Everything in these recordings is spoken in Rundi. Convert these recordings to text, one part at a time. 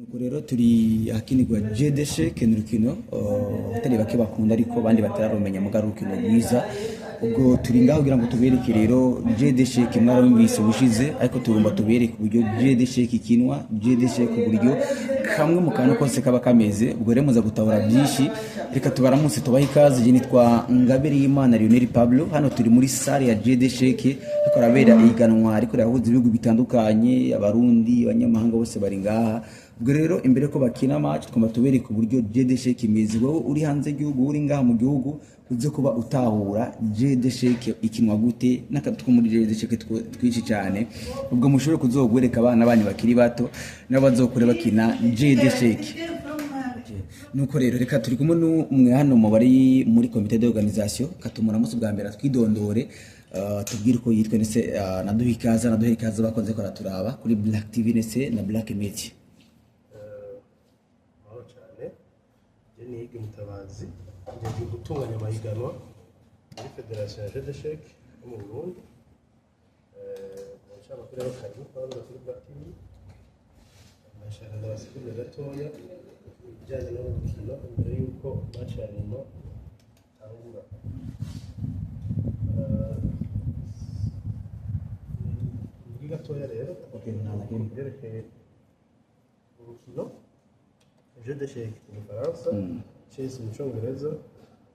nuko rero turi akinirwa JDC kenurukino atari bake bakunda ariko abandi batararumenya mugarukino mwiza ubwo turi ngaho kugira ngo tubereke rero JDC kimwarumvise bushize ariko turumba tubereke uburyo JDC kikinwa JDC ku buryo kamwe mu kantu kose kaba kameze ubwo rero muza gutabura byinshi reka tubaramutse tubaha ikaze je nitwa Ngabiriyimana Lionel Pablo hano turi muri salle ya JDC ariko rabera iganwa ariko rahuza ibihugu bitandukanye abarundi abanyamahanga bose bari ngaha ubwo rero imbere ko bakina match twuma tubereka uburyo JDC kimeze wowe uri hanze y'igihugu uri ngaha mu gihugu uze kuba utahura JDC ikinwa gute nakatwo muri JDC twici cyane ubwo mushobore kuzogwereka abana banyu bakiri bato n'abazokure bakina JDC nuko rero reka turi kumwe n'umwe hano mu bari muri comité d'organisation katumura musu bwa mbere twidondore tubwire ko yitwe nese naduha ikaze bakonze ko raturaba kuri Black TV nese na Black Media Nige Mutabazi ngiye gutunganya amahiganwa muri Federation ya JDC mu Burundi nshaka kuri rero kari kwa kuri Black TV nashaka ndabasubira gatoya bijyanye n'urukino mbere yuko match ya nyuma tangura muri gatoya rero byerekeye urukino JDC mu Faransa Chelsea mu Cyongereza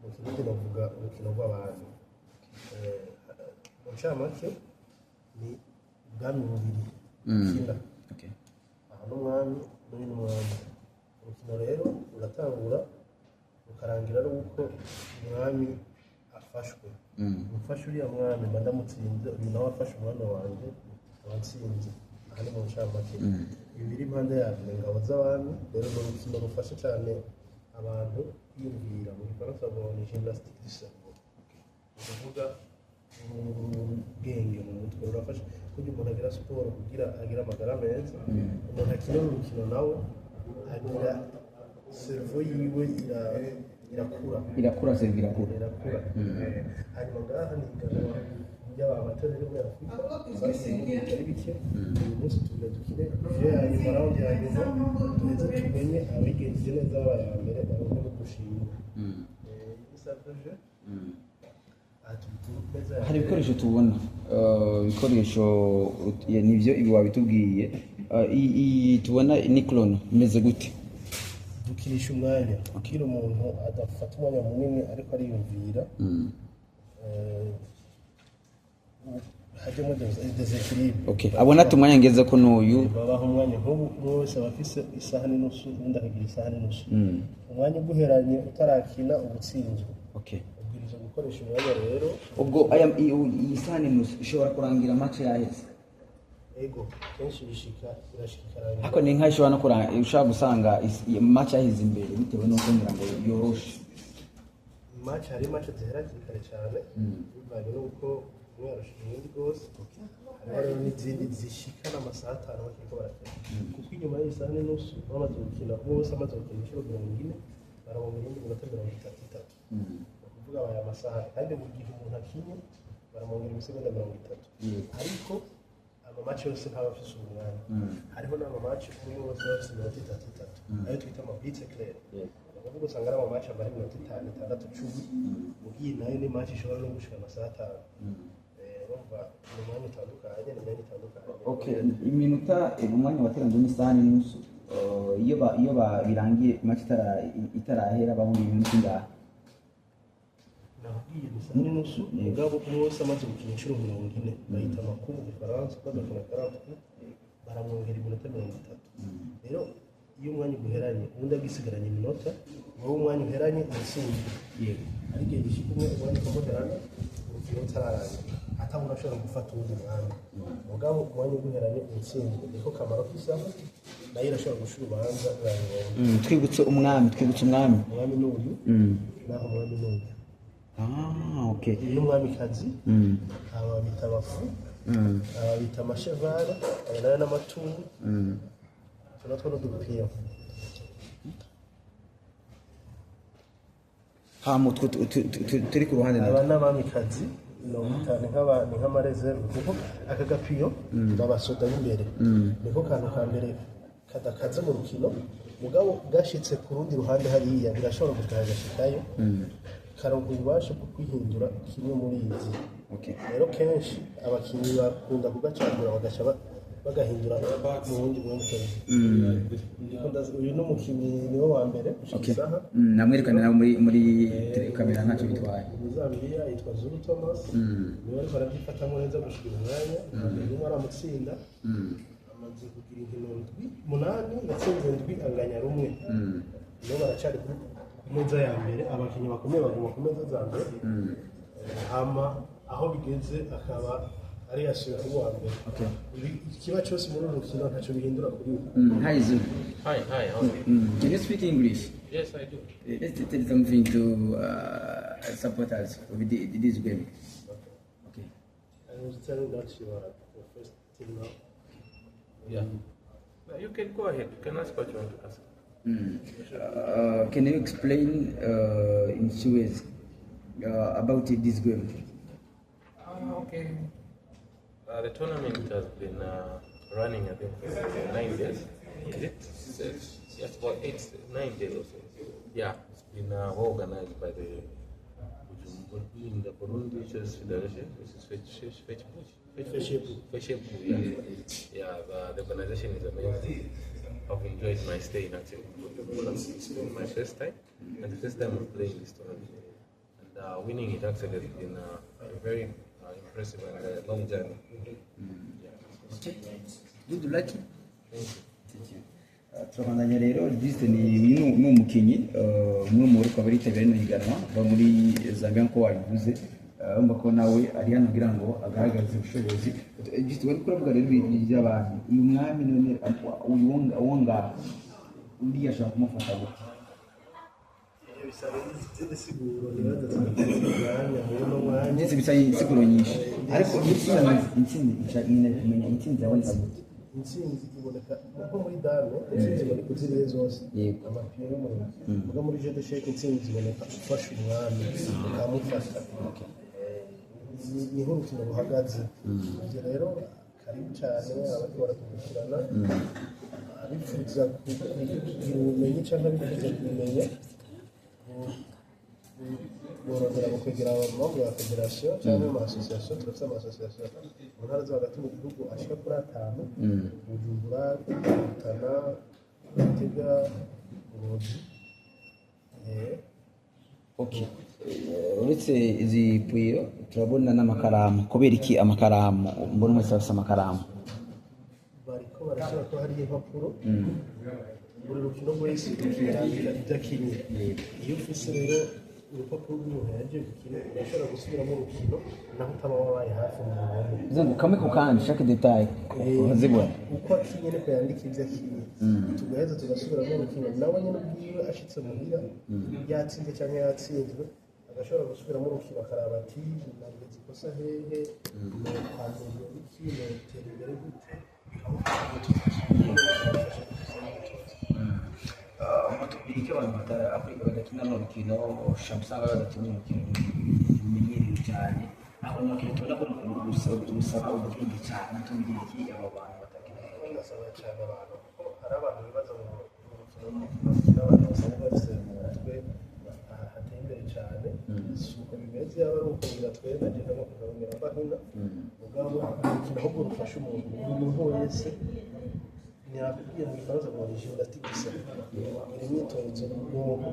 mu Kirundi bavuga urukino rw'abantu mu ncamake ni ubwami bubiri kina aha n'umwami n'umwami urukino rero uratangura ukarangira ari uko umwami afashwe umufashe uriya mwami ndamutsinze uyu nawe afashe umwana wanjye watsinze aha ni mu ncamake ibiri impande yabyo ingabo z'abami rero ni urukino rufasha cyane abantu kwiyumvira mu Faransa ngo ni gymnastique du cerveau uvuga ubwenge mu mutwe urafasha kugira umuntu agira siporo kugira agira amagara meza umuntu akina urukino nawe agira cerveau yiwe irakura hanyuma ngaha ni iganwa y'abamatari muri Afurika ari bike uyu munsi tugira dukine hanyuma raundi ya nyuma tuza tumenye abigenje neza baba mbere baronke no gushimira isakoje hari ibikoresho tubona ibikoresho nivyo ibi wabitubwiye tubona ni clone imeze gute dukirisha umwanya kugira umuntu adafata umwanya munini ariko ariyumvira hajemo desequilibre okay abona tumwanya ngeze ko n'uyu babaho umwanya nk'ubu wese abafise isaha n'inusu undi akagira isaha n'inusu umwanya uguheranye utarakina ubutsinzwe okay ubwiriza gukoresha umwanya rero ubwo iyi saha n'inusu ishobora kurangira match yaheze ego kenshi birashikiranye ako ni nka ishobora no kurangira ushaka gusanga match yahize imbere bitewe n'uko ngira ngo yoroshe match hari match zihera kare cyane bivanye n'uko mwarashije ibindi rwose hari n'izindi zishika n'amasaha 5 bakiko barakina kuko inyuma y'isaha n'inusu bamaze gukina bose amaze gukina inshuro 40 barabona ibindi minota 33 kuvuga aya masaha kandi mu gihe umuntu akinye baramwongera imisegonda 30 ariko amamatch yose ntaba afise umwanya hariho n'amamatch umwe wose afise iminota 33 ayo twita amabitse clair uvuga usanga ari amamatch amara iminota 5 6 10 mugiye nayo ni match ishobora no gushika amasaha 5 urumva umwanya utandukanye n'imyanya itandukanye okay iminota umwanya wateranje n'isaha n'inusu iyo birangiye match itarahera babundi ibintu kingaha nabwiye isaha n'inusu mugabo wose amaze gukina inshuro 40 bayita makuru mu Faransa bagakina 40 baramwongera iminota 30 rero iyo umwanya uguheranye undi agisigaranye iminota wowe umwanya uheranye utsinzwe yego ari gihe gishika umwanya uguheranye urukino utararangira atabona ashobora gufata undi mwanya mugabo umwanya uguheranye utsinzwe niko kamaro k'isaha nayo irashobora gushira ubanza twibutse umwami umwami n'uyu naho umwami n'uyu okay n'umwami kazi aba bita abafu aba bita amashevara aba nayo n'amatungo tunatwo n'udupira turi ku ruhande aba n'abami kazi ni nk'amareserve kuko aka gapiyo babasoda imbere niko kantu ka mbere kadakaze mu rukino mugabo gashitse ku rundi ruhande hariya birashobora gashikayo karonka ububasha bwo kwihindura kimwe muri izi rero kenshi abakinnyi bakunda kugacagura bagaca bagahindura mu wundi mwanya uyu ni umukinnyi niwe wa mbere isaha namwerekana muri kamera ntacyo bitwaye Zambia yitwa Zulu Thomas niwe ariko arabyifatamo neza gushika umwanya niwe aramutsinda amaze kugira inkino munani yatsinze ndwi anganya rumwe nibo baracari kuri meza ya mbere abakinnyi bakomeye baguma ku meza za mbere hama aho bigeze akaba ari yasuye ku wa mbere ikiba cyose muri uru rukino ntacyo bihindura kuri we. Hi Zulu. Hi, how are you? Can you speak English? Yes, I do. Let's tell something to supporters of this game. Okay. I was telling that you are the first team now. Yeah. No, you can go ahead. You can ask what you want to ask. Can you explain in two ways about this game? Okay. The tournament has been running, I think, for 9 days. Is it? Yes, for 9 days or so. Yeah, it's been organized by the Burundi Chess Federation, which is Feshepu. Yeah, the organization is amazing. I've enjoyed my stay in Bujumbura. It's been my first time, and the first time I'm playing this tournament. And winning it actually has been a very impressive and long journey. Okay. Good luck. Thank you. Turabandanya rero Juste ni umukinyi umwe mu bariko baritabira no higanwa ba muri Zambia nko wabivuze umva ko nawe ari hano kugira ngo agaragaze ubushobozi. Juste wari kuravuga rero by'abantu uyu mwami none uwonga undi yashaka kumufata gute ndetse bisaye insiguro nyinshi ariko intsinzi yaboneka gute intsinzi iboneka nko muri dame intsinzi iboneka uziriye zose amapine y'umuntu ubwo muri jeu de chèque intsinzi iboneka ufasha umwami ukamufata niho urukino ruhagaze ibyo rero karibu cyane abariko barakurikirana abifuza kugira ubumenyi cyangwa abifuza kubimenya borondera gukwegera abamambu ba federasiyo cyangwa mu masosiyasiyo turafite amasosiyasiyo mu ntara zo hagati mu gihugu ashika kuri 5 Bujumbura, Rutana, Gitega, Ngozi. Okay. Uretse izi puyo turabona n'amakaramu kubera iki amakaramu mbona mwese bafite amakaramu bariko barashaka ko hari impapuro buri rukino rwese rukirandika ibyakinye iyo ufise rero urupapuro rw'umuntu yagiye gukina urashobora gusubiramo urukino naho utaba wabaye hafi mu muhondo zangu kamwe ku kandi chaque détail uzibona uko akinye niko yandika ibyo akinye tugaheza tugasubiramo urukino nawe nyine ubwiwe ashitse muhira yatsinze cyangwa yatsinzwe agashobora gusubiramo urukino akaraba ati nageze ikosa hehe kwandurira iki notera imbere gute icyo abantu badakina n'urukino usanga badakina umukino umenyereye cyane aho umukino tubona ko rusaba ubwenge cyane tumbwira iki abo bantu batakina birasaba cyane abantu kuko hari abantu bibaza mu rukino n'abantu basanga bafite mu mutwe hateye imbere cyane si uko bimeze yaba ari uko biratwere agenda nko kugabanya abahina mugabo urukino ahubwo rufasha umuntu wese ntiyakubwiye mu gifaransa ngo ni gymnastique gusa imyitozo n'ubwonko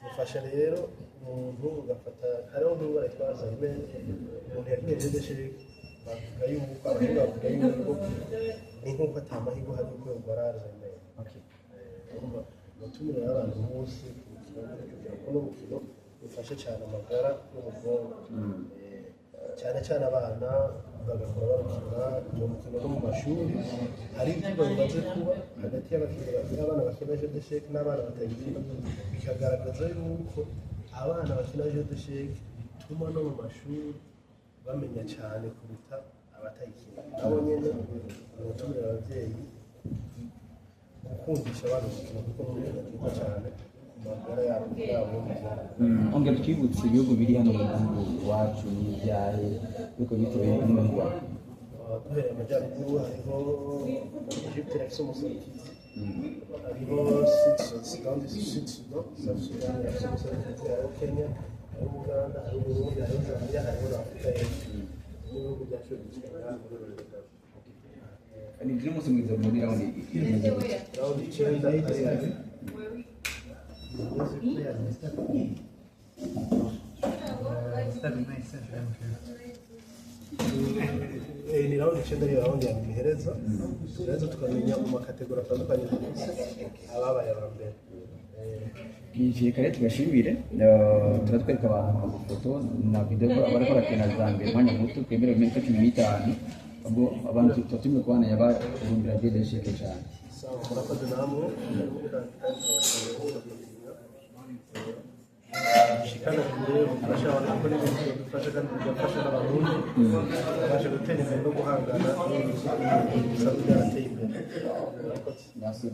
bifasha rero umuntu ugafata hariho n'indwara yitwa Alzheimer umuntu yakinye jeu de chèque bavuga yuko abahinga bavuga yuko ni nk'uko atamahirwe hari yuko yarwara Alzheimer ubutumire y'abantu bose kugira ngo n'urukino rufashe cyane amagara no mu bwonko cyane cyane abana bagakora barukina mu mukino no mu mashuri hari ibyigwa bimaze kuba hagati y'abana bakina jeu de chèque n'abana batayikina bikagaragaza yuko abana bakina jeu de chèque bituma no mu mashuri bamenya cyane kuruta abatayikina nabo nyine ubutumire ababyeyi gukundisha abana gukina kuko ni ibintu byiza cyane magara yabo ongera twibutse ibihugu biri hano mu gihugu iwacu n'ibyahe yuko bitewe n'indwara duhereye amajyaruguru hariho Egypte irafite umuserukisi hariho Sudan, South Sudan, hariho Kenya, hariho Uganda, hariho Burundi, hariho Zambia, hariho na Afurika y'Epfo n'ibihugu byacu bikenera muri uru rugendo. ni byo munsi mwiza muri rawundi imeze gute Rawundi 9 ari ni rawundi 9 ariyo rawundi ya mbere ihereza tukamenya mu makategori atandukanye ababaye aba mbere. Igihe kare tubashimire turatwereka abantu amafoto na video bariko barakina Zambia mwanya muto kwemera iminota 15 ubwo abantu tutumye kubana yabarumbira jedesheke cyane sawa murakoze namwe shikana kure ufasha abantu ko n'ibintu bifasha kandi bigafasha n'abarundi babasha gutera imbere no guhangana n'ibintu bisanzwe byarateye imbere. Merci.